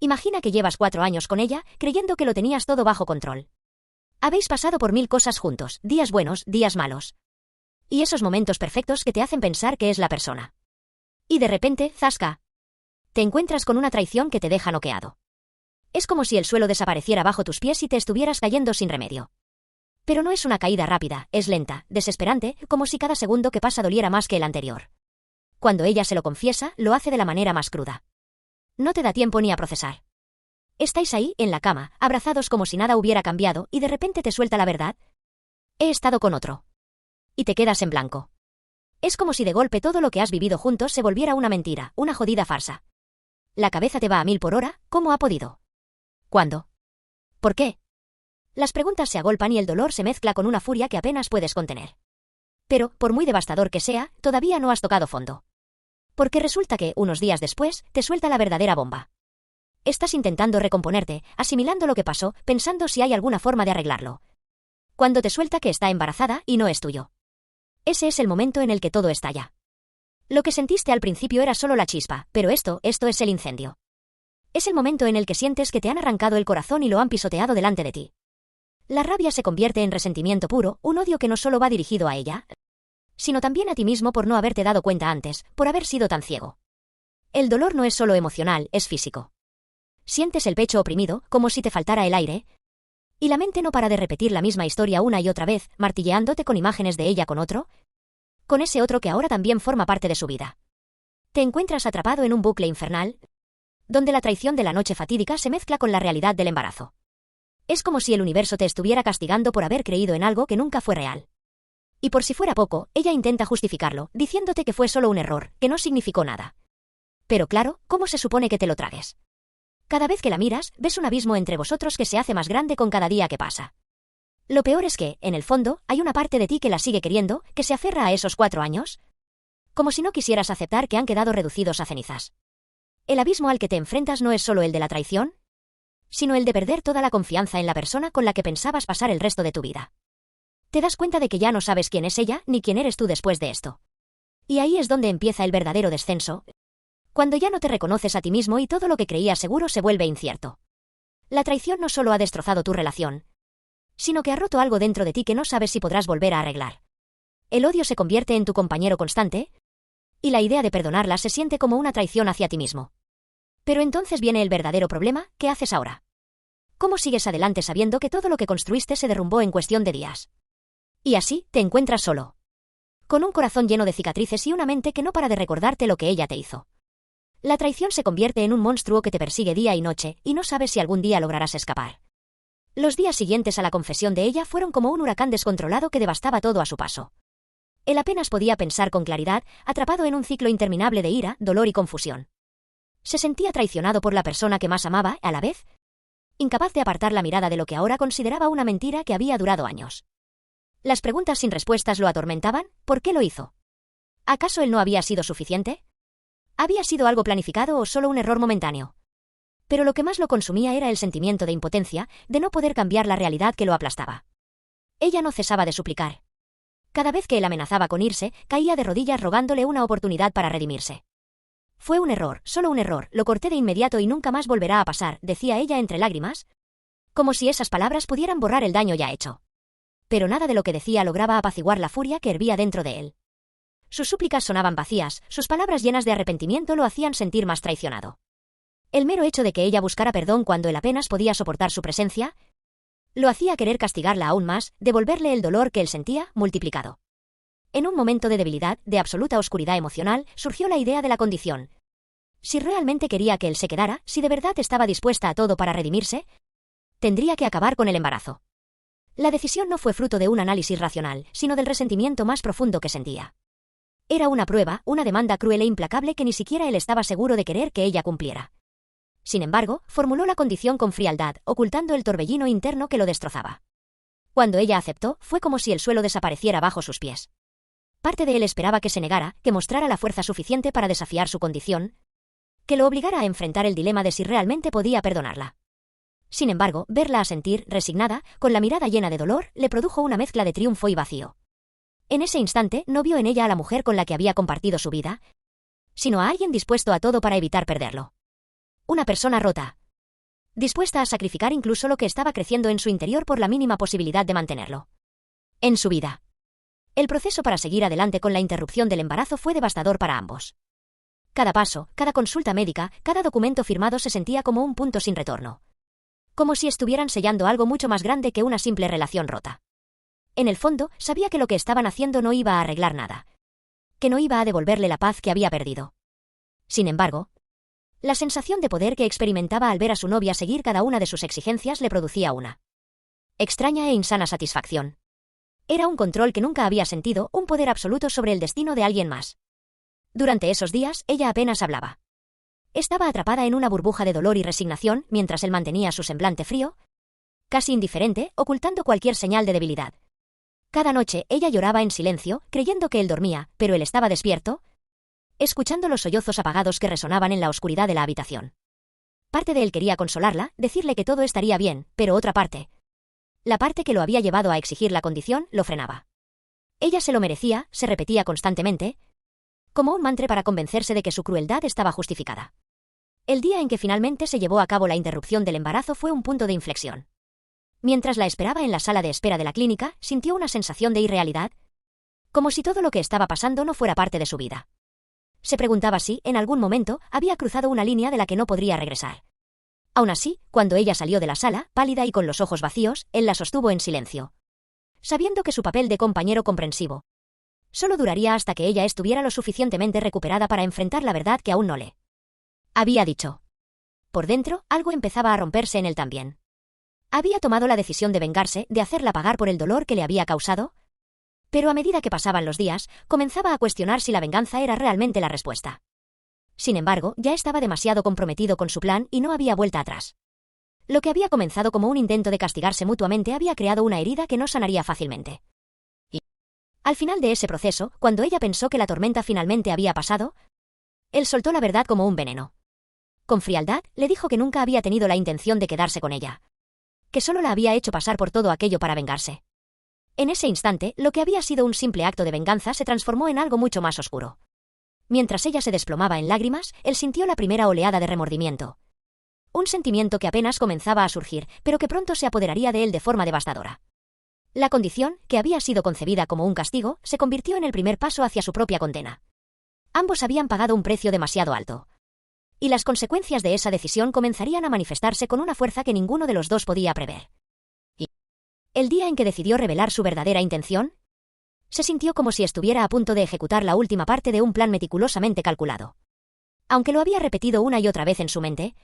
Imagina que llevas 4 años con ella, creyendo que lo tenías todo bajo control. Habéis pasado por 1000 cosas juntos, días buenos, días malos. Y esos momentos perfectos que te hacen pensar que es la persona. Y de repente, zasca. Te encuentras con una traición que te deja noqueado. Es como si el suelo desapareciera bajo tus pies y te estuvieras cayendo sin remedio. Pero no es una caída rápida, es lenta, desesperante, como si cada segundo que pasa doliera más que el anterior. Cuando ella se lo confiesa, lo hace de la manera más cruda. No te da tiempo ni a procesar. Estáis ahí, en la cama, abrazados como si nada hubiera cambiado, y de repente te suelta la verdad. He estado con otro. Y te quedas en blanco. Es como si de golpe todo lo que has vivido juntos se volviera una mentira, una jodida farsa. La cabeza te va a 1000 por hora, ¿cómo ha podido? ¿Cuándo? ¿Por qué? Las preguntas se agolpan y el dolor se mezcla con una furia que apenas puedes contener. Pero, por muy devastador que sea, todavía no has tocado fondo. Porque resulta que, unos días después, te suelta la verdadera bomba. Estás intentando recomponerte, asimilando lo que pasó, pensando si hay alguna forma de arreglarlo. Cuando te suelta que está embarazada y no es tuyo. Ese es el momento en el que todo estalla. Lo que sentiste al principio era solo la chispa, pero esto es el incendio. Es el momento en el que sientes que te han arrancado el corazón y lo han pisoteado delante de ti. La rabia se convierte en resentimiento puro, un odio que no solo va dirigido a ella, sino también a ti mismo por no haberte dado cuenta antes, por haber sido tan ciego. El dolor no es solo emocional, es físico. Sientes el pecho oprimido, como si te faltara el aire, y la mente no para de repetir la misma historia una y otra vez, martilleándote con imágenes de ella con otro, con ese otro que ahora también forma parte de su vida. Te encuentras atrapado en un bucle infernal, donde la traición de la noche fatídica se mezcla con la realidad del embarazo. Es como si el universo te estuviera castigando por haber creído en algo que nunca fue real. Y por si fuera poco, ella intenta justificarlo, diciéndote que fue solo un error, que no significó nada. Pero claro, ¿cómo se supone que te lo tragues? Cada vez que la miras, ves un abismo entre vosotros que se hace más grande con cada día que pasa. Lo peor es que, en el fondo, hay una parte de ti que la sigue queriendo, que se aferra a esos 4 años. Como si no quisieras aceptar que han quedado reducidos a cenizas. El abismo al que te enfrentas no es solo el de la traición, sino el de perder toda la confianza en la persona con la que pensabas pasar el resto de tu vida. Te das cuenta de que ya no sabes quién es ella, ni quién eres tú después de esto. Y ahí es donde empieza el verdadero descenso, cuando ya no te reconoces a ti mismo y todo lo que creías seguro se vuelve incierto. La traición no solo ha destrozado tu relación, sino que ha roto algo dentro de ti que no sabes si podrás volver a arreglar. El odio se convierte en tu compañero constante, y la idea de perdonarla se siente como una traición hacia ti mismo. Pero entonces viene el verdadero problema, ¿qué haces ahora? ¿Cómo sigues adelante sabiendo que todo lo que construiste se derrumbó en cuestión de días? Y así, te encuentras solo. Con un corazón lleno de cicatrices y una mente que no para de recordarte lo que ella te hizo. La traición se convierte en un monstruo que te persigue día y noche, y no sabes si algún día lograrás escapar. Los días siguientes a la confesión de ella fueron como un huracán descontrolado que devastaba todo a su paso. Él apenas podía pensar con claridad, atrapado en un ciclo interminable de ira, dolor y confusión. Se sentía traicionado por la persona que más amaba, a la vez, incapaz de apartar la mirada de lo que ahora consideraba una mentira que había durado años. Las preguntas sin respuestas lo atormentaban. ¿Por qué lo hizo? ¿Acaso él no había sido suficiente? ¿Había sido algo planificado o solo un error momentáneo? Pero lo que más lo consumía era el sentimiento de impotencia, de no poder cambiar la realidad que lo aplastaba. Ella no cesaba de suplicar. Cada vez que él amenazaba con irse, caía de rodillas rogándole una oportunidad para redimirse. Fue un error, solo un error, lo corté de inmediato y nunca más volverá a pasar, decía ella entre lágrimas, como si esas palabras pudieran borrar el daño ya hecho. Pero nada de lo que decía lograba apaciguar la furia que hervía dentro de él. Sus súplicas sonaban vacías, sus palabras llenas de arrepentimiento lo hacían sentir más traicionado. El mero hecho de que ella buscara perdón cuando él apenas podía soportar su presencia, lo hacía querer castigarla aún más, devolverle el dolor que él sentía, multiplicado. En un momento de debilidad, de absoluta oscuridad emocional, surgió la idea de la condición. Si realmente quería que él se quedara, si de verdad estaba dispuesta a todo para redimirse, tendría que acabar con el embarazo. La decisión no fue fruto de un análisis racional, sino del resentimiento más profundo que sentía. Era una prueba, una demanda cruel e implacable que ni siquiera él estaba seguro de querer que ella cumpliera. Sin embargo, formuló la condición con frialdad, ocultando el torbellino interno que lo destrozaba. Cuando ella aceptó, fue como si el suelo desapareciera bajo sus pies. Parte de él esperaba que se negara, que mostrara la fuerza suficiente para desafiar su condición, que lo obligara a enfrentar el dilema de si realmente podía perdonarla. Sin embargo, verla asentir, resignada, con la mirada llena de dolor, le produjo una mezcla de triunfo y vacío. En ese instante, no vio en ella a la mujer con la que había compartido su vida, sino a alguien dispuesto a todo para evitar perderlo. Una persona rota, dispuesta a sacrificar incluso lo que estaba creciendo en su interior por la mínima posibilidad de mantenerlo en su vida. El proceso para seguir adelante con la interrupción del embarazo fue devastador para ambos. Cada paso, cada consulta médica, cada documento firmado se sentía como un punto sin retorno. Como si estuvieran sellando algo mucho más grande que una simple relación rota. En el fondo, sabía que lo que estaban haciendo no iba a arreglar nada. Que no iba a devolverle la paz que había perdido. Sin embargo, la sensación de poder que experimentaba al ver a su novia seguir cada una de sus exigencias le producía una extraña e insana satisfacción. Era un control que nunca había sentido, un poder absoluto sobre el destino de alguien más. Durante esos días, ella apenas hablaba. Estaba atrapada en una burbuja de dolor y resignación mientras él mantenía su semblante frío, casi indiferente, ocultando cualquier señal de debilidad. Cada noche ella lloraba en silencio, creyendo que él dormía, pero él estaba despierto, escuchando los sollozos apagados que resonaban en la oscuridad de la habitación. Parte de él quería consolarla, decirle que todo estaría bien, pero otra parte, la parte que lo había llevado a exigir la condición, lo frenaba. Ella se lo merecía, se repetía constantemente, como un mantra para convencerse de que su crueldad estaba justificada. El día en que finalmente se llevó a cabo la interrupción del embarazo fue un punto de inflexión. Mientras la esperaba en la sala de espera de la clínica, sintió una sensación de irrealidad, como si todo lo que estaba pasando no fuera parte de su vida. Se preguntaba si, en algún momento, había cruzado una línea de la que no podría regresar. Aún así, cuando ella salió de la sala, pálida y con los ojos vacíos, él la sostuvo en silencio. Sabiendo que su papel de compañero comprensivo solo duraría hasta que ella estuviera lo suficientemente recuperada para enfrentar la verdad que aún no le había dicho. Por dentro, algo empezaba a romperse en él también. Había tomado la decisión de vengarse, de hacerla pagar por el dolor que le había causado, pero a medida que pasaban los días, comenzaba a cuestionar si la venganza era realmente la respuesta. Sin embargo, ya estaba demasiado comprometido con su plan y no había vuelta atrás. Lo que había comenzado como un intento de castigarse mutuamente había creado una herida que no sanaría fácilmente. Y, al final de ese proceso, cuando ella pensó que la tormenta finalmente había pasado, él soltó la verdad como un veneno. Con frialdad, le dijo que nunca había tenido la intención de quedarse con ella. Que solo la había hecho pasar por todo aquello para vengarse. En ese instante, lo que había sido un simple acto de venganza se transformó en algo mucho más oscuro. Mientras ella se desplomaba en lágrimas, él sintió la primera oleada de remordimiento. Un sentimiento que apenas comenzaba a surgir, pero que pronto se apoderaría de él de forma devastadora. La condición, que había sido concebida como un castigo, se convirtió en el primer paso hacia su propia condena. Ambos habían pagado un precio demasiado alto. Y las consecuencias de esa decisión comenzarían a manifestarse con una fuerza que ninguno de los dos podía prever. Y el día en que decidió revelar su verdadera intención, se sintió como si estuviera a punto de ejecutar la última parte de un plan meticulosamente calculado. Aunque lo había repetido una y otra vez en su mente,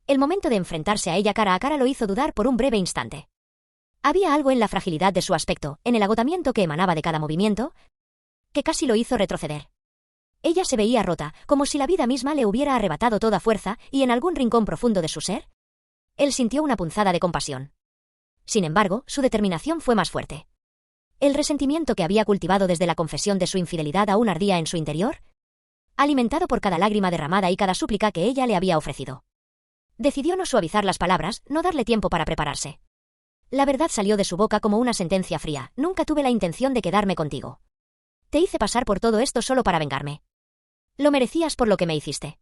el momento de enfrentarse a ella cara a cara lo hizo dudar por un breve instante. Había algo en la fragilidad de su aspecto, en el agotamiento que emanaba de cada movimiento, que casi lo hizo retroceder. Ella se veía rota, como si la vida misma le hubiera arrebatado toda fuerza, y en algún rincón profundo de su ser, él sintió una punzada de compasión. Sin embargo, su determinación fue más fuerte. El resentimiento que había cultivado desde la confesión de su infidelidad aún ardía en su interior, alimentado por cada lágrima derramada y cada súplica que ella le había ofrecido. Decidió no suavizar las palabras, no darle tiempo para prepararse. La verdad salió de su boca como una sentencia fría: nunca tuve la intención de quedarme contigo. Te hice pasar por todo esto solo para vengarme. Lo merecías por lo que me hiciste.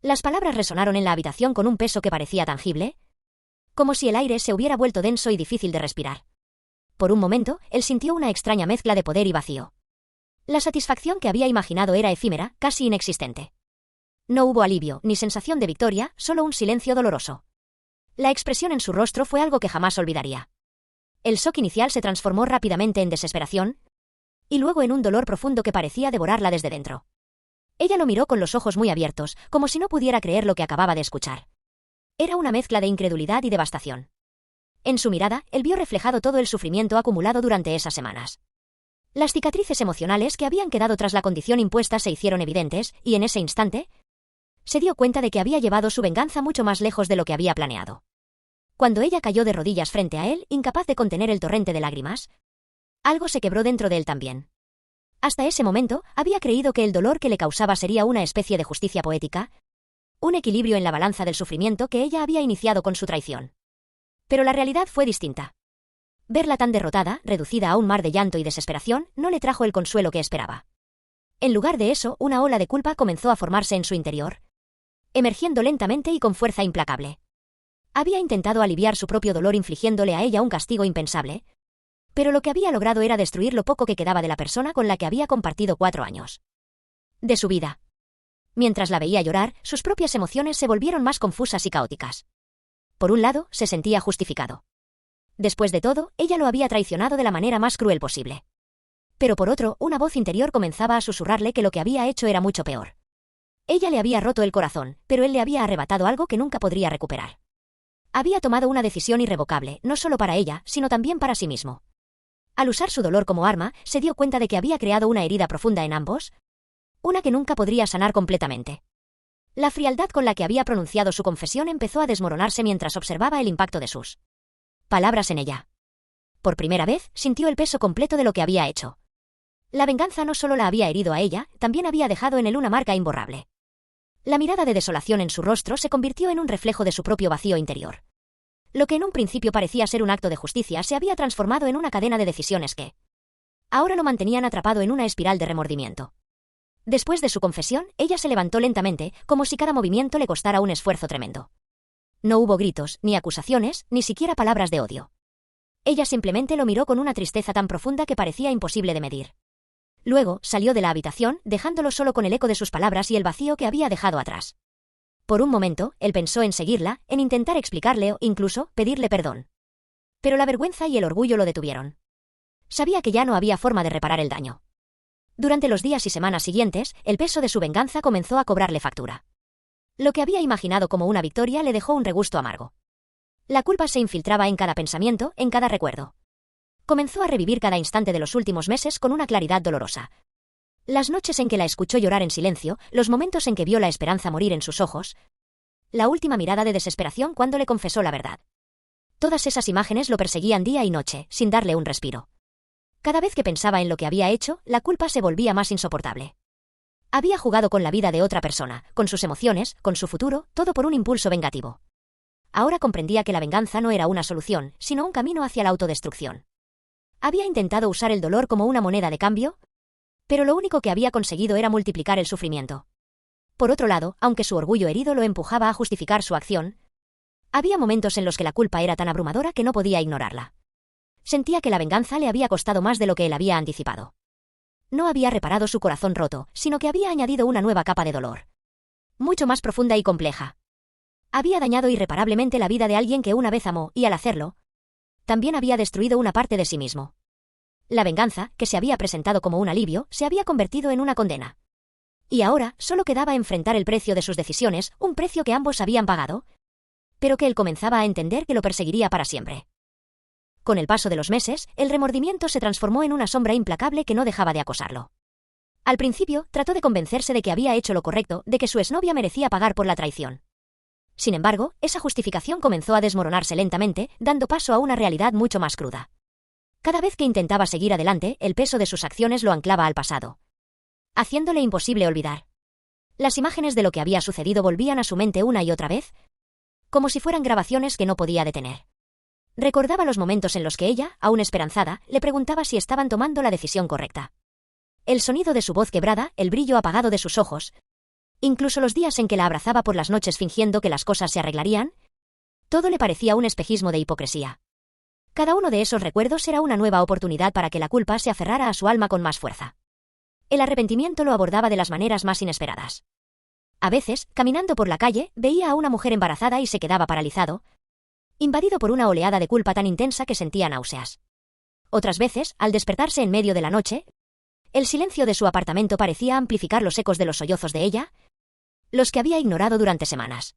Las palabras resonaron en la habitación con un peso que parecía tangible, como si el aire se hubiera vuelto denso y difícil de respirar. Por un momento, él sintió una extraña mezcla de poder y vacío. La satisfacción que había imaginado era efímera, casi inexistente. No hubo alivio, ni sensación de victoria, solo un silencio doloroso. La expresión en su rostro fue algo que jamás olvidaría. El shock inicial se transformó rápidamente en desesperación, y luego en un dolor profundo que parecía devorarla desde dentro. Ella lo miró con los ojos muy abiertos, como si no pudiera creer lo que acababa de escuchar. Era una mezcla de incredulidad y devastación. En su mirada, él vio reflejado todo el sufrimiento acumulado durante esas semanas. Las cicatrices emocionales que habían quedado tras la condición impuesta se hicieron evidentes, y en ese instante, se dio cuenta de que había llevado su venganza mucho más lejos de lo que había planeado. Cuando ella cayó de rodillas frente a él, incapaz de contener el torrente de lágrimas, algo se quebró dentro de él también. Hasta ese momento, había creído que el dolor que le causaba sería una especie de justicia poética, un equilibrio en la balanza del sufrimiento que ella había iniciado con su traición. Pero la realidad fue distinta. Verla tan derrotada, reducida a un mar de llanto y desesperación, no le trajo el consuelo que esperaba. En lugar de eso, una ola de culpa comenzó a formarse en su interior, emergiendo lentamente y con fuerza implacable. Había intentado aliviar su propio dolor infligiéndole a ella un castigo impensable, pero lo que había logrado era destruir lo poco que quedaba de la persona con la que había compartido 4 años de su vida. Mientras la veía llorar, sus propias emociones se volvieron más confusas y caóticas. Por un lado, se sentía justificado. Después de todo, ella lo había traicionado de la manera más cruel posible. Pero por otro, una voz interior comenzaba a susurrarle que lo que había hecho era mucho peor. Ella le había roto el corazón, pero él le había arrebatado algo que nunca podría recuperar. Había tomado una decisión irrevocable, no solo para ella, sino también para sí mismo. Al usar su dolor como arma, se dio cuenta de que había creado una herida profunda en ambos, una que nunca podría sanar completamente. La frialdad con la que había pronunciado su confesión empezó a desmoronarse mientras observaba el impacto de sus palabras en ella. Por primera vez, sintió el peso completo de lo que había hecho. La venganza no solo la había herido a ella, también había dejado en él una marca imborrable. La mirada de desolación en su rostro se convirtió en un reflejo de su propio vacío interior. Lo que en un principio parecía ser un acto de justicia se había transformado en una cadena de decisiones que ahora lo mantenían atrapado en una espiral de remordimiento. Después de su confesión, ella se levantó lentamente, como si cada movimiento le costara un esfuerzo tremendo. No hubo gritos, ni acusaciones, ni siquiera palabras de odio. Ella simplemente lo miró con una tristeza tan profunda que parecía imposible de medir. Luego, salió de la habitación, dejándolo solo con el eco de sus palabras y el vacío que había dejado atrás. Por un momento, él pensó en seguirla, en intentar explicarle o, incluso, pedirle perdón. Pero la vergüenza y el orgullo lo detuvieron. Sabía que ya no había forma de reparar el daño. Durante los días y semanas siguientes, el peso de su venganza comenzó a cobrarle factura. Lo que había imaginado como una victoria le dejó un regusto amargo. La culpa se infiltraba en cada pensamiento, en cada recuerdo. Comenzó a revivir cada instante de los últimos meses con una claridad dolorosa. Las noches en que la escuchó llorar en silencio, los momentos en que vio la esperanza morir en sus ojos, la última mirada de desesperación cuando le confesó la verdad. Todas esas imágenes lo perseguían día y noche, sin darle un respiro. Cada vez que pensaba en lo que había hecho, la culpa se volvía más insoportable. Había jugado con la vida de otra persona, con sus emociones, con su futuro, todo por un impulso vengativo. Ahora comprendía que la venganza no era una solución, sino un camino hacia la autodestrucción. Había intentado usar el dolor como una moneda de cambio, pero lo único que había conseguido era multiplicar el sufrimiento. Por otro lado, aunque su orgullo herido lo empujaba a justificar su acción, había momentos en los que la culpa era tan abrumadora que no podía ignorarla. Sentía que la venganza le había costado más de lo que él había anticipado. No había reparado su corazón roto, sino que había añadido una nueva capa de dolor. Mucho más profunda y compleja. Había dañado irreparablemente la vida de alguien que una vez amó, y al hacerlo, también había destruido una parte de sí mismo. La venganza, que se había presentado como un alivio, se había convertido en una condena. Y ahora solo quedaba enfrentar el precio de sus decisiones, un precio que ambos habían pagado, pero que él comenzaba a entender que lo perseguiría para siempre. Con el paso de los meses, el remordimiento se transformó en una sombra implacable que no dejaba de acosarlo. Al principio, trató de convencerse de que había hecho lo correcto, de que su exnovia merecía pagar por la traición. Sin embargo, esa justificación comenzó a desmoronarse lentamente, dando paso a una realidad mucho más cruda. Cada vez que intentaba seguir adelante, el peso de sus acciones lo anclaba al pasado, haciéndole imposible olvidar. Las imágenes de lo que había sucedido volvían a su mente una y otra vez, como si fueran grabaciones que no podía detener. Recordaba los momentos en los que ella, aún esperanzada, le preguntaba si estaban tomando la decisión correcta. El sonido de su voz quebrada, el brillo apagado de sus ojos, incluso los días en que la abrazaba por las noches fingiendo que las cosas se arreglarían, todo le parecía un espejismo de hipocresía. Cada uno de esos recuerdos era una nueva oportunidad para que la culpa se aferrara a su alma con más fuerza. El arrepentimiento lo abordaba de las maneras más inesperadas. A veces, caminando por la calle, veía a una mujer embarazada y se quedaba paralizado, invadido por una oleada de culpa tan intensa que sentía náuseas. Otras veces, al despertarse en medio de la noche, el silencio de su apartamento parecía amplificar los ecos de los sollozos de ella, los que había ignorado durante semanas.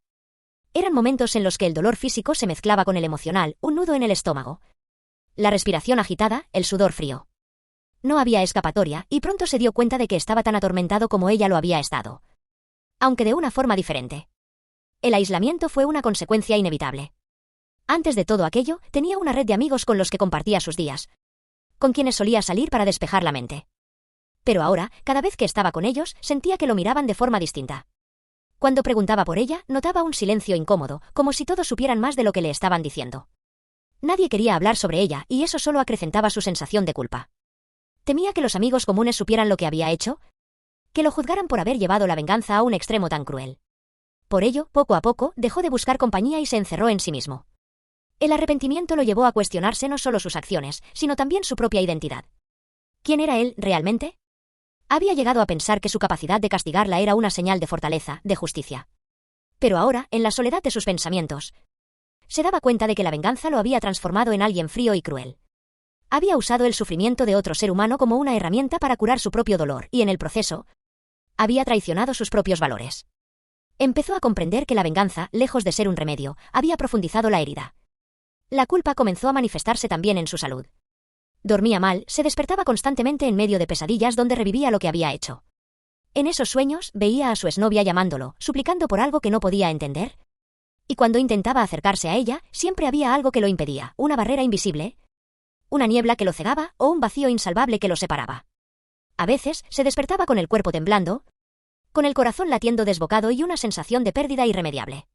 Eran momentos en los que el dolor físico se mezclaba con el emocional, un nudo en el estómago, la respiración agitada, el sudor frío. No había escapatoria, y pronto se dio cuenta de que estaba tan atormentado como ella lo había estado, aunque de una forma diferente. El aislamiento fue una consecuencia inevitable. Antes de todo aquello, tenía una red de amigos con los que compartía sus días, con quienes solía salir para despejar la mente. Pero ahora, cada vez que estaba con ellos, sentía que lo miraban de forma distinta. Cuando preguntaba por ella, notaba un silencio incómodo, como si todos supieran más de lo que le estaban diciendo. Nadie quería hablar sobre ella, y eso solo acrecentaba su sensación de culpa. Temía que los amigos comunes supieran lo que había hecho, que lo juzgaran por haber llevado la venganza a un extremo tan cruel. Por ello, poco a poco, dejó de buscar compañía y se encerró en sí mismo. El arrepentimiento lo llevó a cuestionarse no solo sus acciones, sino también su propia identidad. ¿Quién era él, realmente? Había llegado a pensar que su capacidad de castigarla era una señal de fortaleza, de justicia. Pero ahora, en la soledad de sus pensamientos, se daba cuenta de que la venganza lo había transformado en alguien frío y cruel. Había usado el sufrimiento de otro ser humano como una herramienta para curar su propio dolor, y en el proceso, había traicionado sus propios valores. Empezó a comprender que la venganza, lejos de ser un remedio, había profundizado la herida. La culpa comenzó a manifestarse también en su salud. Dormía mal, se despertaba constantemente en medio de pesadillas donde revivía lo que había hecho. En esos sueños, veía a su exnovia llamándolo, suplicando por algo que no podía entender. Y cuando intentaba acercarse a ella, siempre había algo que lo impedía, una barrera invisible, una niebla que lo cegaba o un vacío insalvable que lo separaba. A veces, se despertaba con el cuerpo temblando, con el corazón latiendo desbocado y una sensación de pérdida irremediable.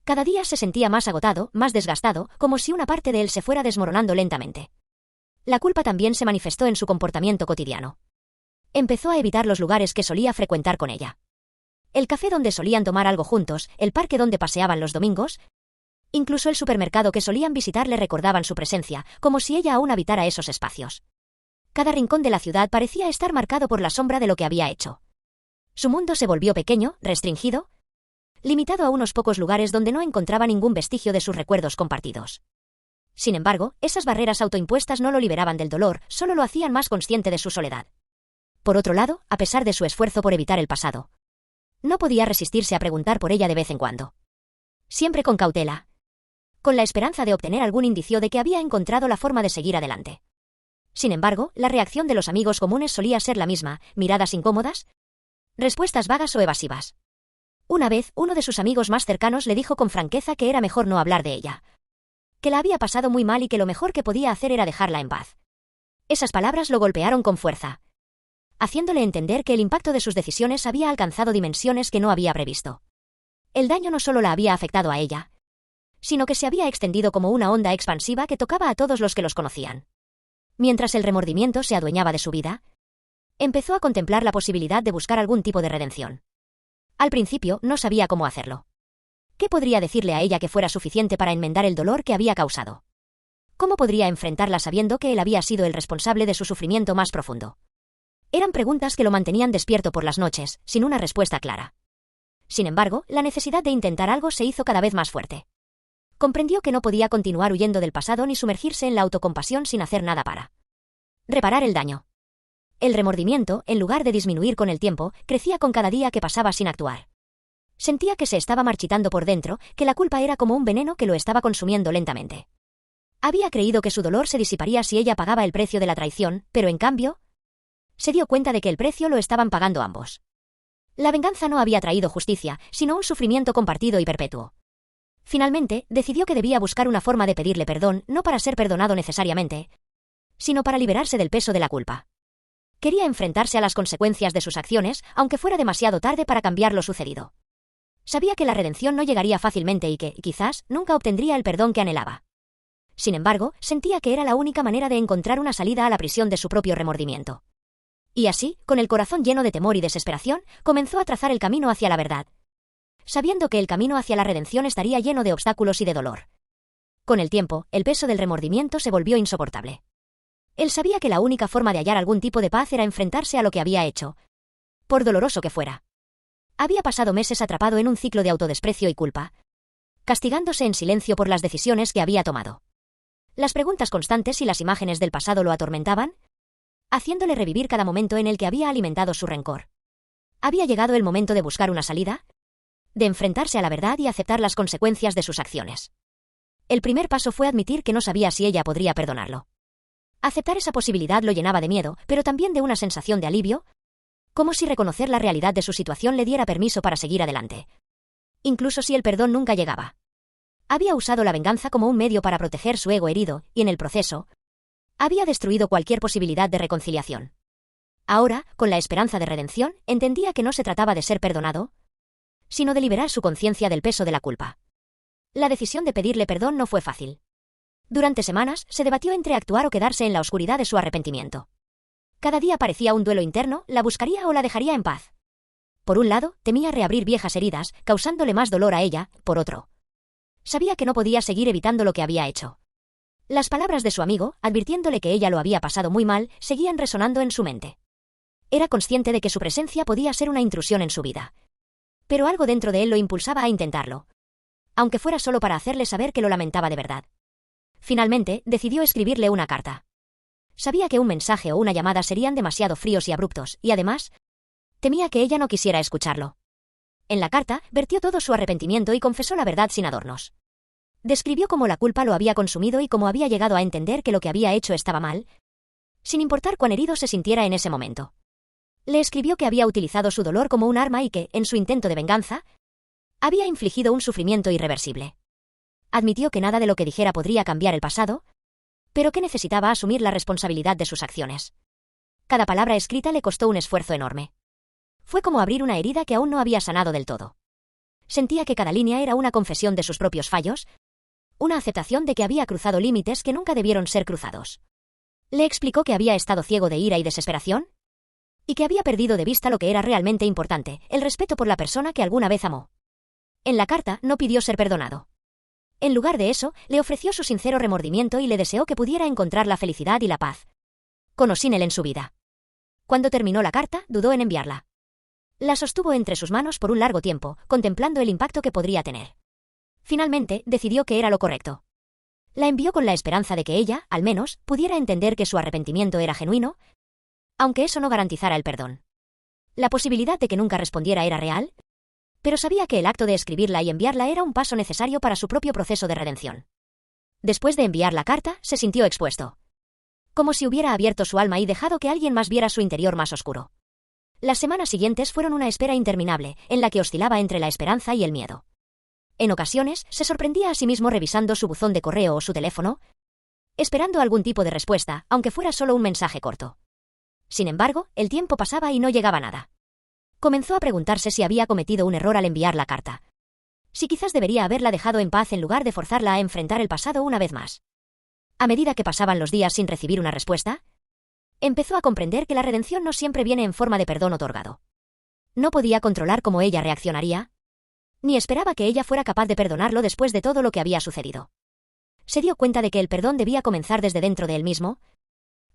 Cada día se sentía más agotado, más desgastado, como si una parte de él se fuera desmoronando lentamente. La culpa también se manifestó en su comportamiento cotidiano. Empezó a evitar los lugares que solía frecuentar con ella. El café donde solían tomar algo juntos, el parque donde paseaban los domingos, incluso el supermercado que solían visitar le recordaban su presencia, como si ella aún habitara esos espacios. Cada rincón de la ciudad parecía estar marcado por la sombra de lo que había hecho. Su mundo se volvió pequeño, restringido, limitado a unos pocos lugares donde no encontraba ningún vestigio de sus recuerdos compartidos. Sin embargo, esas barreras autoimpuestas no lo liberaban del dolor, solo lo hacían más consciente de su soledad. Por otro lado, a pesar de su esfuerzo por evitar el pasado, no podía resistirse a preguntar por ella de vez en cuando. Siempre con cautela, con la esperanza de obtener algún indicio de que había encontrado la forma de seguir adelante. Sin embargo, la reacción de los amigos comunes solía ser la misma, miradas incómodas, respuestas vagas o evasivas. Una vez, uno de sus amigos más cercanos le dijo con franqueza que era mejor no hablar de ella, que la había pasado muy mal y que lo mejor que podía hacer era dejarla en paz. Esas palabras lo golpearon con fuerza, haciéndole entender que el impacto de sus decisiones había alcanzado dimensiones que no había previsto. El daño no solo la había afectado a ella, sino que se había extendido como una onda expansiva que tocaba a todos los que los conocían. Mientras el remordimiento se adueñaba de su vida, empezó a contemplar la posibilidad de buscar algún tipo de redención. Al principio, no sabía cómo hacerlo. ¿Qué podría decirle a ella que fuera suficiente para enmendar el dolor que había causado? ¿Cómo podría enfrentarla sabiendo que él había sido el responsable de su sufrimiento más profundo? Eran preguntas que lo mantenían despierto por las noches, sin una respuesta clara. Sin embargo, la necesidad de intentar algo se hizo cada vez más fuerte. Comprendió que no podía continuar huyendo del pasado ni sumergirse en la autocompasión sin hacer nada para reparar el daño. El remordimiento, en lugar de disminuir con el tiempo, crecía con cada día que pasaba sin actuar. Sentía que se estaba marchitando por dentro, que la culpa era como un veneno que lo estaba consumiendo lentamente. Había creído que su dolor se disiparía si ella pagaba el precio de la traición, pero en cambio, se dio cuenta de que el precio lo estaban pagando ambos. La venganza no había traído justicia, sino un sufrimiento compartido y perpetuo. Finalmente, decidió que debía buscar una forma de pedirle perdón, no para ser perdonado necesariamente, sino para liberarse del peso de la culpa. Quería enfrentarse a las consecuencias de sus acciones, aunque fuera demasiado tarde para cambiar lo sucedido. Sabía que la redención no llegaría fácilmente y que, quizás, nunca obtendría el perdón que anhelaba. Sin embargo, sentía que era la única manera de encontrar una salida a la prisión de su propio remordimiento. Y así, con el corazón lleno de temor y desesperación, comenzó a trazar el camino hacia la verdad, sabiendo que el camino hacia la redención estaría lleno de obstáculos y de dolor. Con el tiempo, el peso del remordimiento se volvió insoportable. Él sabía que la única forma de hallar algún tipo de paz era enfrentarse a lo que había hecho, por doloroso que fuera. Había pasado meses atrapado en un ciclo de autodesprecio y culpa, castigándose en silencio por las decisiones que había tomado. Las preguntas constantes y las imágenes del pasado lo atormentaban, haciéndole revivir cada momento en el que había alimentado su rencor. Había llegado el momento de buscar una salida, de enfrentarse a la verdad y aceptar las consecuencias de sus acciones. El primer paso fue admitir que no sabía si ella podría perdonarlo. Aceptar esa posibilidad lo llenaba de miedo, pero también de una sensación de alivio, como si reconocer la realidad de su situación le diera permiso para seguir adelante. Incluso si el perdón nunca llegaba. Había usado la venganza como un medio para proteger su ego herido, y en el proceso, había destruido cualquier posibilidad de reconciliación. Ahora, con la esperanza de redención, entendía que no se trataba de ser perdonado, sino de liberar su conciencia del peso de la culpa. La decisión de pedirle perdón no fue fácil. Durante semanas, se debatió entre actuar o quedarse en la oscuridad de su arrepentimiento. Cada día parecía un duelo interno, ¿la buscaría o la dejaría en paz? Por un lado, temía reabrir viejas heridas, causándole más dolor a ella; por otro, sabía que no podía seguir evitando lo que había hecho. Las palabras de su amigo, advirtiéndole que ella lo había pasado muy mal, seguían resonando en su mente. Era consciente de que su presencia podía ser una intrusión en su vida. Pero algo dentro de él lo impulsaba a intentarlo, aunque fuera solo para hacerle saber que lo lamentaba de verdad. Finalmente, decidió escribirle una carta. Sabía que un mensaje o una llamada serían demasiado fríos y abruptos, y además, temía que ella no quisiera escucharlo. En la carta, vertió todo su arrepentimiento y confesó la verdad sin adornos. Describió cómo la culpa lo había consumido y cómo había llegado a entender que lo que había hecho estaba mal, sin importar cuán herido se sintiera en ese momento. Le escribió que había utilizado su dolor como un arma y que, en su intento de venganza, había infligido un sufrimiento irreversible. Admitió que nada de lo que dijera podría cambiar el pasado, pero que necesitaba asumir la responsabilidad de sus acciones. Cada palabra escrita le costó un esfuerzo enorme. Fue como abrir una herida que aún no había sanado del todo. Sentía que cada línea era una confesión de sus propios fallos, una aceptación de que había cruzado límites que nunca debieron ser cruzados. Le explicó que había estado ciego de ira y desesperación, y que había perdido de vista lo que era realmente importante, el respeto por la persona que alguna vez amó. En la carta no pidió ser perdonado. En lugar de eso, le ofreció su sincero remordimiento y le deseó que pudiera encontrar la felicidad y la paz, con o sin él en su vida. Cuando terminó la carta, dudó en enviarla. La sostuvo entre sus manos por un largo tiempo, contemplando el impacto que podría tener. Finalmente, decidió que era lo correcto. La envió con la esperanza de que ella, al menos, pudiera entender que su arrepentimiento era genuino, aunque eso no garantizara el perdón. La posibilidad de que nunca respondiera era real, pero sabía que el acto de escribirla y enviarla era un paso necesario para su propio proceso de redención. Después de enviar la carta, se sintió expuesto. Como si hubiera abierto su alma y dejado que alguien más viera su interior más oscuro. Las semanas siguientes fueron una espera interminable, en la que oscilaba entre la esperanza y el miedo. En ocasiones, se sorprendía a sí mismo revisando su buzón de correo o su teléfono, esperando algún tipo de respuesta, aunque fuera solo un mensaje corto. Sin embargo, el tiempo pasaba y no llegaba nada. Comenzó a preguntarse si había cometido un error al enviar la carta. Si quizás debería haberla dejado en paz en lugar de forzarla a enfrentar el pasado una vez más. A medida que pasaban los días sin recibir una respuesta, empezó a comprender que la redención no siempre viene en forma de perdón otorgado. No podía controlar cómo ella reaccionaría, ni esperaba que ella fuera capaz de perdonarlo después de todo lo que había sucedido. Se dio cuenta de que el perdón debía comenzar desde dentro de él mismo,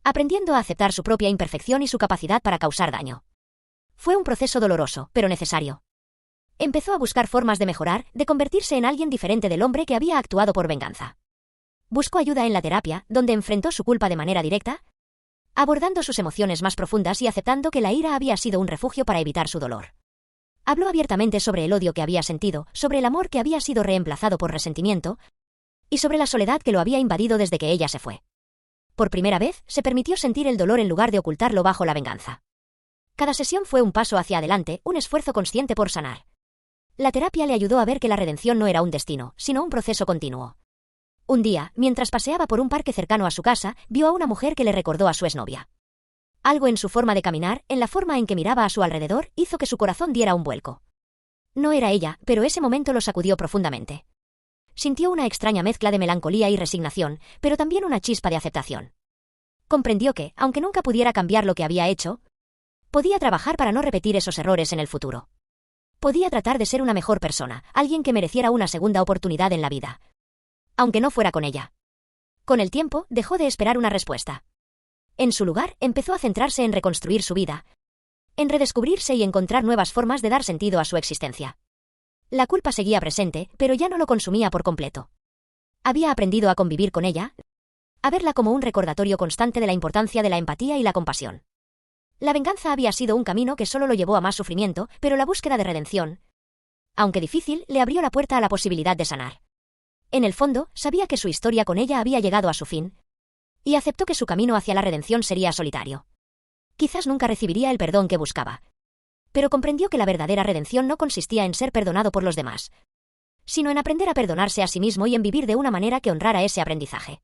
aprendiendo a aceptar su propia imperfección y su capacidad para causar daño. Fue un proceso doloroso, pero necesario. Empezó a buscar formas de mejorar, de convertirse en alguien diferente del hombre que había actuado por venganza. Buscó ayuda en la terapia, donde enfrentó su culpa de manera directa, abordando sus emociones más profundas y aceptando que la ira había sido un refugio para evitar su dolor. Habló abiertamente sobre el odio que había sentido, sobre el amor que había sido reemplazado por resentimiento, y sobre la soledad que lo había invadido desde que ella se fue. Por primera vez, se permitió sentir el dolor en lugar de ocultarlo bajo la venganza. Cada sesión fue un paso hacia adelante, un esfuerzo consciente por sanar. La terapia le ayudó a ver que la redención no era un destino, sino un proceso continuo. Un día, mientras paseaba por un parque cercano a su casa, vio a una mujer que le recordó a su exnovia. Algo en su forma de caminar, en la forma en que miraba a su alrededor, hizo que su corazón diera un vuelco. No era ella, pero ese momento lo sacudió profundamente. Sintió una extraña mezcla de melancolía y resignación, pero también una chispa de aceptación. Comprendió que, aunque nunca pudiera cambiar lo que había hecho, podía trabajar para no repetir esos errores en el futuro. Podía tratar de ser una mejor persona, alguien que mereciera una segunda oportunidad en la vida. Aunque no fuera con ella. Con el tiempo, dejó de esperar una respuesta. En su lugar, empezó a centrarse en reconstruir su vida, en redescubrirse y encontrar nuevas formas de dar sentido a su existencia. La culpa seguía presente, pero ya no lo consumía por completo. Había aprendido a convivir con ella, a verla como un recordatorio constante de la importancia de la empatía y la compasión. La venganza había sido un camino que solo lo llevó a más sufrimiento, pero la búsqueda de redención, aunque difícil, le abrió la puerta a la posibilidad de sanar. En el fondo, sabía que su historia con ella había llegado a su fin, y aceptó que su camino hacia la redención sería solitario. Quizás nunca recibiría el perdón que buscaba, pero comprendió que la verdadera redención no consistía en ser perdonado por los demás, sino en aprender a perdonarse a sí mismo y en vivir de una manera que honrara ese aprendizaje.